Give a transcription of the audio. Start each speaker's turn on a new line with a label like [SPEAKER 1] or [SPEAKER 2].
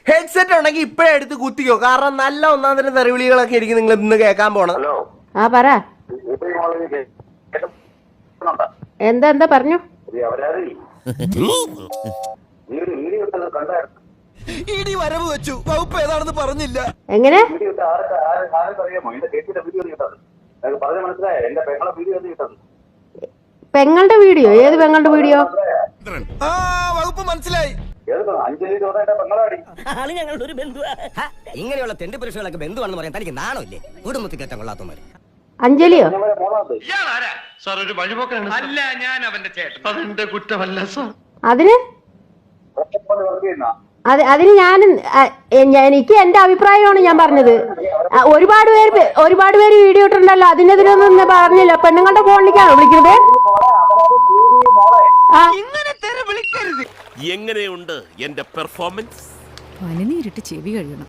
[SPEAKER 1] Headset ഉണ്ടെങ്കിൽ ഇപ്പഴേ എടുത്ത് കുത്തിക്കോ, കാരണം നല്ല ഒന്നാം തരം തെറിവിളികളൊക്കെ ആയിരിക്കും നിങ്ങൾ ഇന്ന് കേൾക്കാൻ പോണത്.
[SPEAKER 2] ആ പറ, എന്താ പറഞ്ഞു?
[SPEAKER 1] ഇടി വരവ് വെച്ചു, വകുപ്പ് ഏതാണെന്ന് പറഞ്ഞില്ല.
[SPEAKER 2] എങ്ങനെ? പെങ്ങളുടെ വീഡിയോ? ഏത് പെങ്ങളുടെ വീഡിയോ?
[SPEAKER 1] വകുപ്പ് മനസ്സിലായി.
[SPEAKER 3] ഇങ്ങനെയുള്ള തെണ്ടി പുരുഷകളൊക്കെ ബന്ധുവാണെന്ന് പറയാൻ തനിക്ക് നാണമില്ലേ? കുടുംബത്തിൽ കയറ്റം കൊള്ളാത്തമാര്.
[SPEAKER 2] അഞ്ജലിയോ?
[SPEAKER 4] അല്ല, ഞാൻ അവന്റെ ചേട്ടൻ. അതെന്റെ കുറ്റമല്ല സാർ.
[SPEAKER 2] അതിന് ഞാൻ എനിക്ക് എന്റെ അഭിപ്രായമാണ് ഞാൻ പറഞ്ഞത്. ഒരുപാട് പേര് വീഡിയോ ഇട്ടിട്ടുണ്ടല്ലോ, അതിനെതിരൊന്നും പറഞ്ഞില്ല. പെണ്ണുങ്ങളുടെ ഫോണിലേക്കാണോ വിളിക്കുന്നത്?
[SPEAKER 5] എങ്ങനെയുണ്ട് എന്റെ പെർഫോമൻസ്?
[SPEAKER 6] പനിനീരിട്ട് ചെവി കഴിയണം.